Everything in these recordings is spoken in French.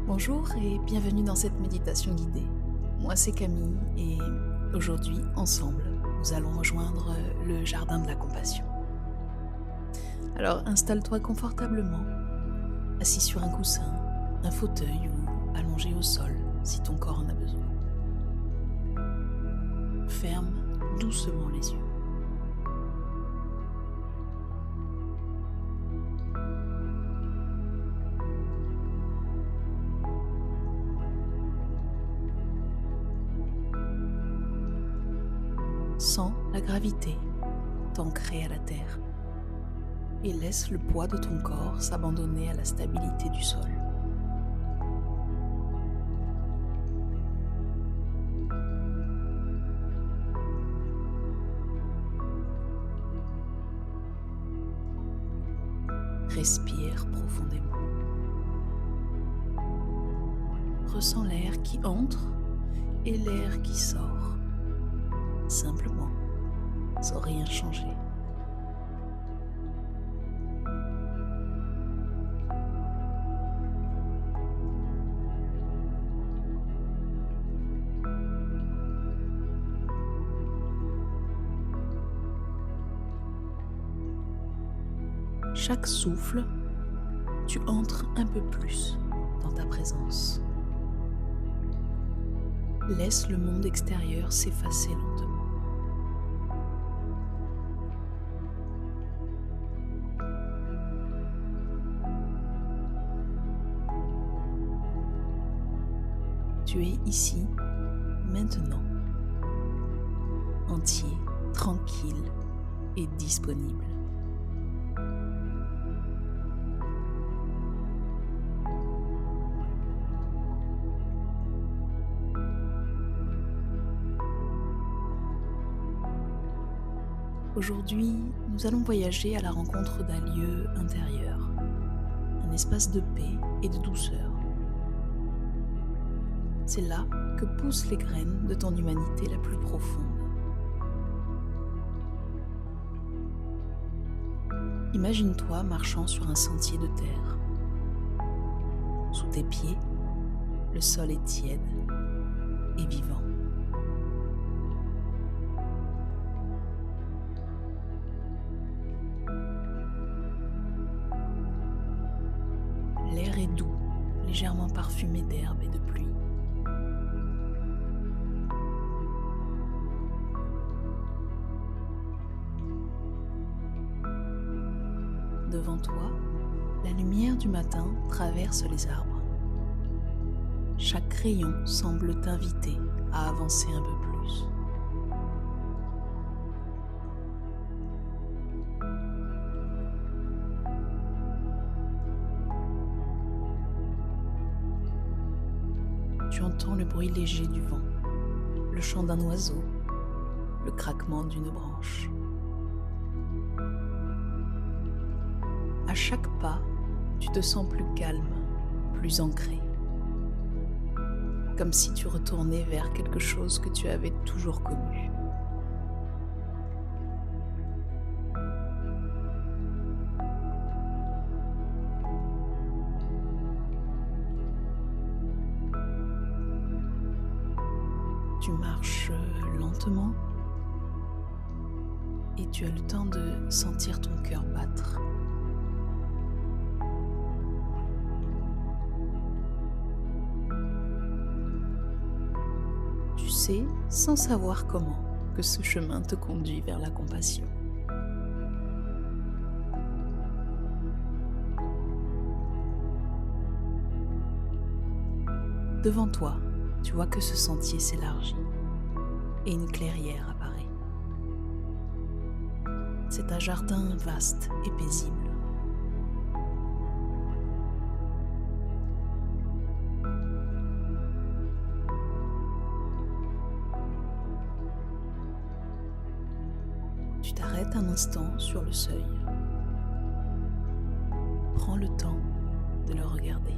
Bonjour et bienvenue dans cette méditation guidée. Moi c'est Camille et aujourd'hui, ensemble, nous allons rejoindre le jardin de la compassion. Alors installe-toi confortablement, assis sur un coussin, un fauteuil ou allongé au sol si ton corps en a besoin. Ferme doucement les yeux. Sens la gravité t'ancrer à la terre et laisse le poids de ton corps s'abandonner à la stabilité du sol. Respire profondément. Ressens l'air qui entre et l'air qui sort, simplement, sans rien changer. Chaque souffle, tu entres un peu plus dans ta présence. Laisse le monde extérieur s'effacer lentement. Tu es ici, maintenant, entier, tranquille et disponible. Aujourd'hui, nous allons voyager à la rencontre d'un lieu intérieur, un espace de paix et de douceur. C'est là que poussent les graines de ton humanité la plus profonde. Imagine-toi marchant sur un sentier de terre. Sous tes pieds, le sol est tiède et vivant. L'air est doux, légèrement parfumé d'herbe et de pluie. Devant toi, la lumière du matin traverse les arbres. Chaque crayon semble t'inviter à avancer un peu plus. Tu entends le bruit léger du vent, le chant d'un oiseau, le craquement d'une branche. À chaque pas, tu te sens plus calme, plus ancré, comme si tu retournais vers quelque chose que tu avais toujours connu. Tu marches lentement et tu as le temps de sentir ton cœur battre. Tu sais, sans savoir comment, que ce chemin te conduit vers la compassion. Devant toi, tu vois que ce sentier s'élargit et une clairière apparaît. C'est un jardin vaste et paisible. Tu t'arrêtes un instant sur le seuil. Prends le temps de le regarder.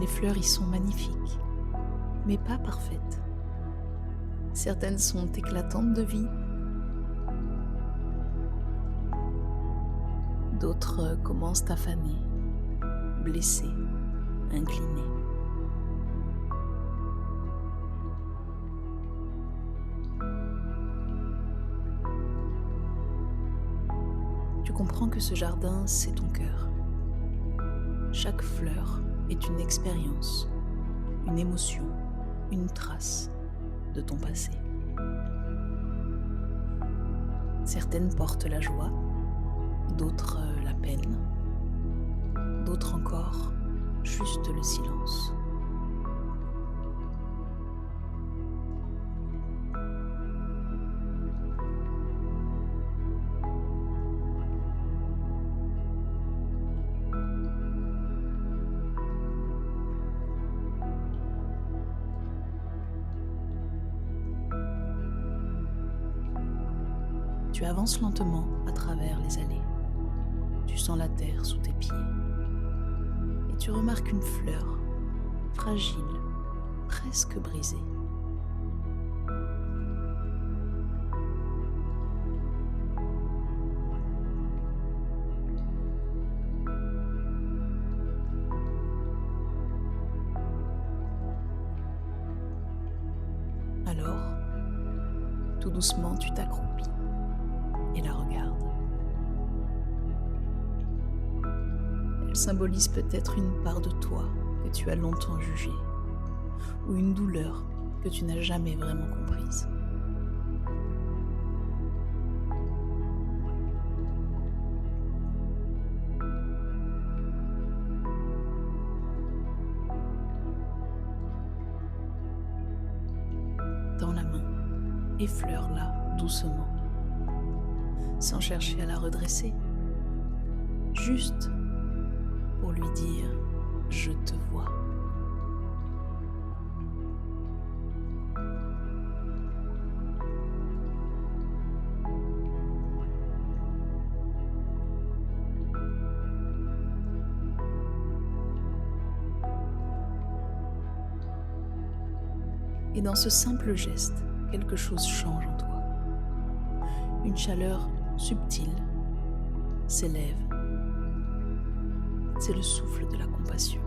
Les fleurs y sont magnifiques, mais pas parfaites. Certaines sont éclatantes de vie, d'autres commencent à faner, blessées, inclinées. Tu comprends que ce jardin, c'est ton cœur. Chaque fleur est une expérience, une émotion, une trace de ton passé. Certaines portent la joie, d'autres la peine, d'autres encore juste le silence. Tu avances lentement à travers les allées. Tu sens la terre sous tes pieds. Et tu remarques une fleur, fragile, presque brisée. Alors, tout doucement, tu t'accroupis et la regardes. Elle symbolise peut-être une part de toi que tu as longtemps jugée, ou une douleur que tu n'as jamais vraiment comprise. Dans la main, effleure-la doucement, sans chercher à la redresser, juste pour lui dire « je te vois ». Et dans ce simple geste, quelque chose change en toi. Une chaleur subtile s'élève. C'est le souffle de la compassion.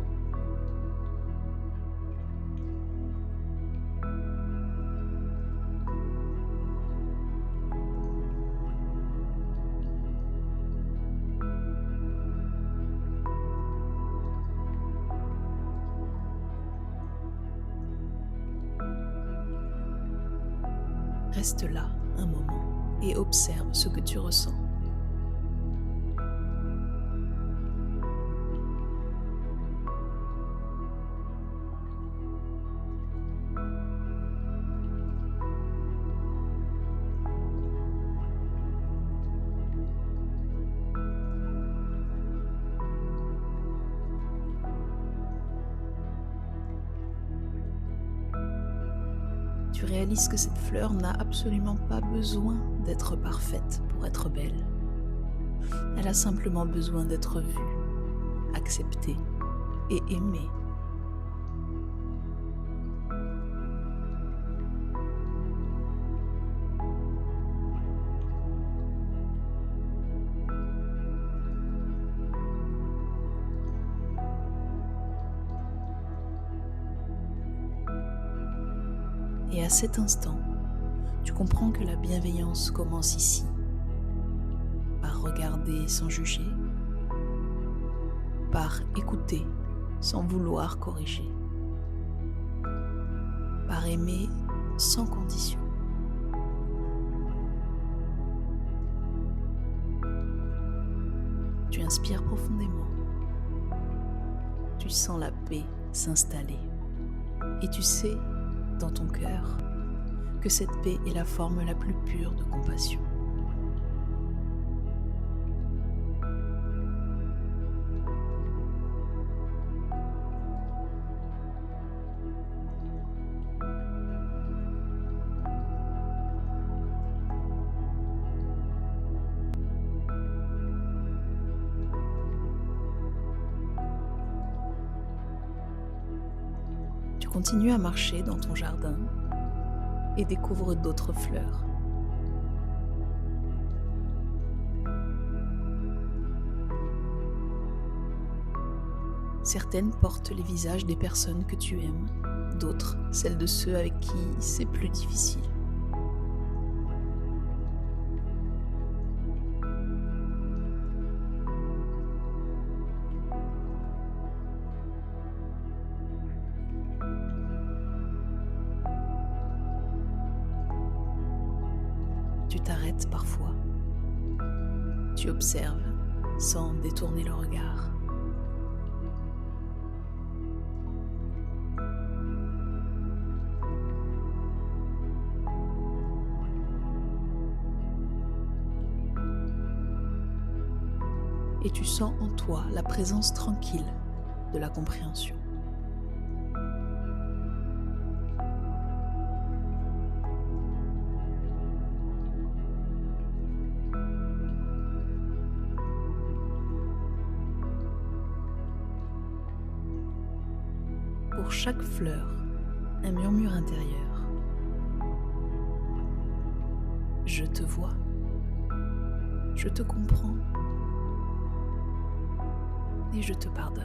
Reste là un moment et observe ce que tu ressens. Tu réalises que cette fleur n'a absolument pas besoin d'être parfaite pour être belle. Elle a simplement besoin d'être vue, acceptée et aimée. Et à cet instant, tu comprends que la bienveillance commence ici, par regarder sans juger, par écouter sans vouloir corriger, par aimer sans condition. Tu inspires profondément, tu sens la paix s'installer et tu sais dans ton cœur que cette paix est la forme la plus pure de compassion. continue à marcher dans ton jardin et découvre d'autres fleurs. Certaines portent les visages des personnes que tu aimes, d'autres celles de ceux avec qui c'est plus difficile. Tu t'arrêtes parfois, tu observes sans détourner le regard. Et tu sens en toi la présence tranquille de la compréhension. Pour chaque fleur, un murmure intérieur. Je te vois, je te comprends et je te pardonne.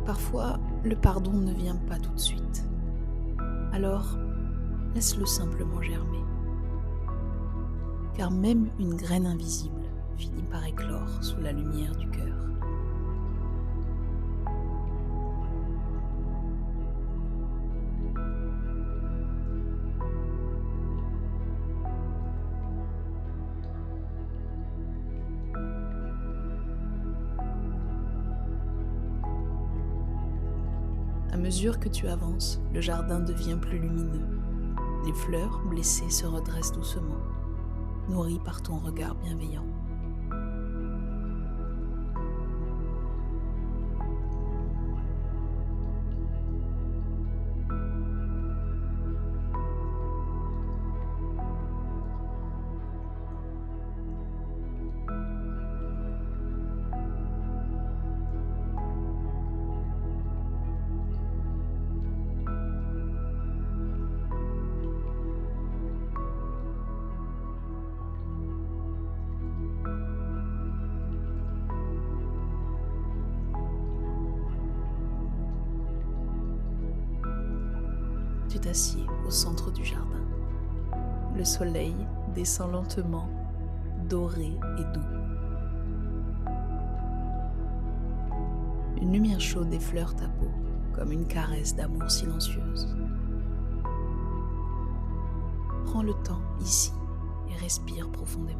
Parfois, le pardon ne vient pas tout de suite. Alors, laisse-le simplement germer. Car même une graine invisible finit par éclore sous la lumière du cœur. À mesure que tu avances, le jardin devient plus lumineux. Les fleurs blessées se redressent doucement, nourries par ton regard bienveillant. Tu t'assieds au centre du jardin. Le soleil descend lentement, doré et doux. Une lumière chaude effleure ta peau, comme une caresse d'amour silencieuse. Prends le temps ici et respire profondément.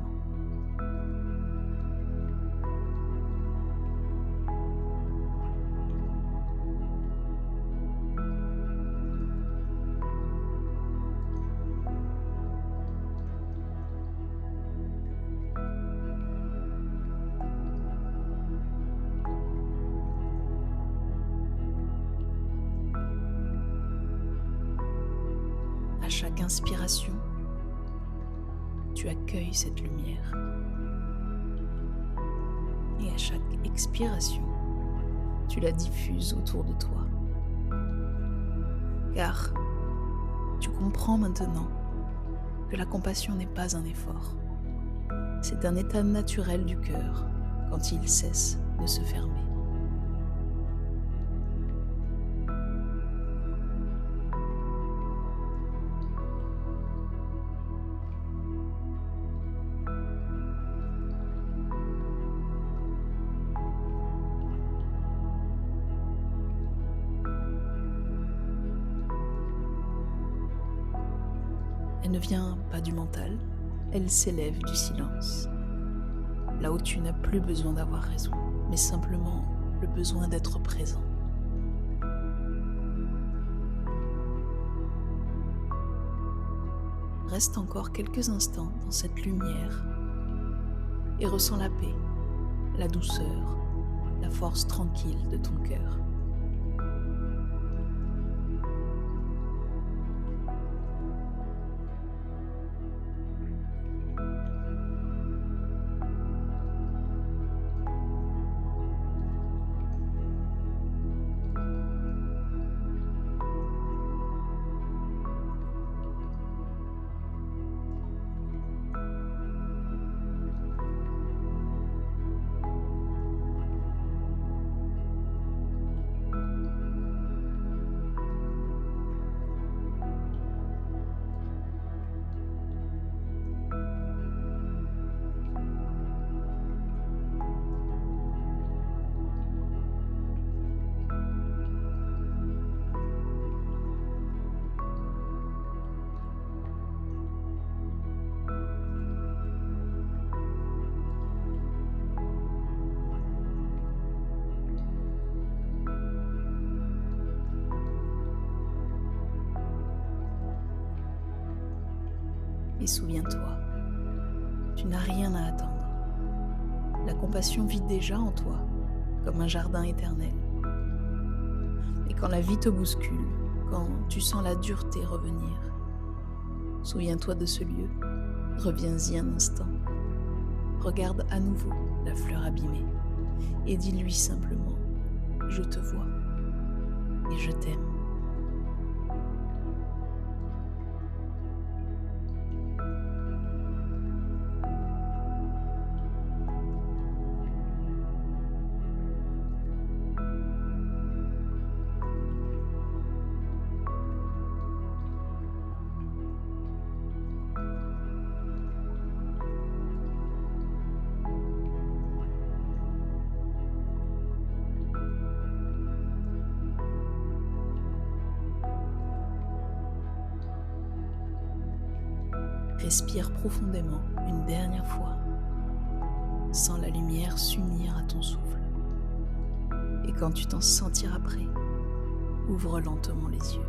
À chaque inspiration, tu accueilles cette lumière. Et à chaque expiration, tu la diffuses autour de toi. Car tu comprends maintenant que la compassion n'est pas un effort. C'est un état naturel du cœur quand il cesse de se fermer. Elle ne vient pas du mental, elle s'élève du silence. Là où tu n'as plus besoin d'avoir raison, mais simplement le besoin d'être présent. Reste encore quelques instants dans cette lumière et ressens la paix, la douceur, la force tranquille de ton cœur. Et souviens-toi, tu n'as rien à attendre. La compassion vit déjà en toi, comme un jardin éternel. Et quand la vie te bouscule, quand tu sens la dureté revenir, souviens-toi de ce lieu, reviens-y un instant. Regarde à nouveau la fleur abîmée et dis-lui simplement « Je te vois et je t'aime ». Respire profondément une dernière fois. Sens la lumière s'unir à ton souffle. Et quand tu t'en sentiras prêt, ouvre lentement les yeux.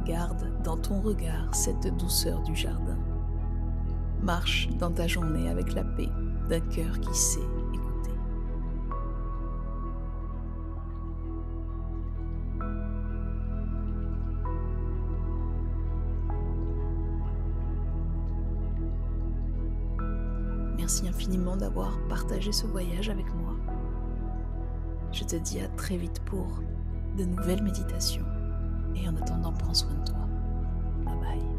Garde dans ton regard cette douceur du jardin. Marche dans ta journée avec la paix d'un cœur qui sait écouter. Merci infiniment d'avoir partagé ce voyage avec moi. Je te dis à très vite pour de nouvelles méditations. Et en attendant, prends soin de toi. Bye bye.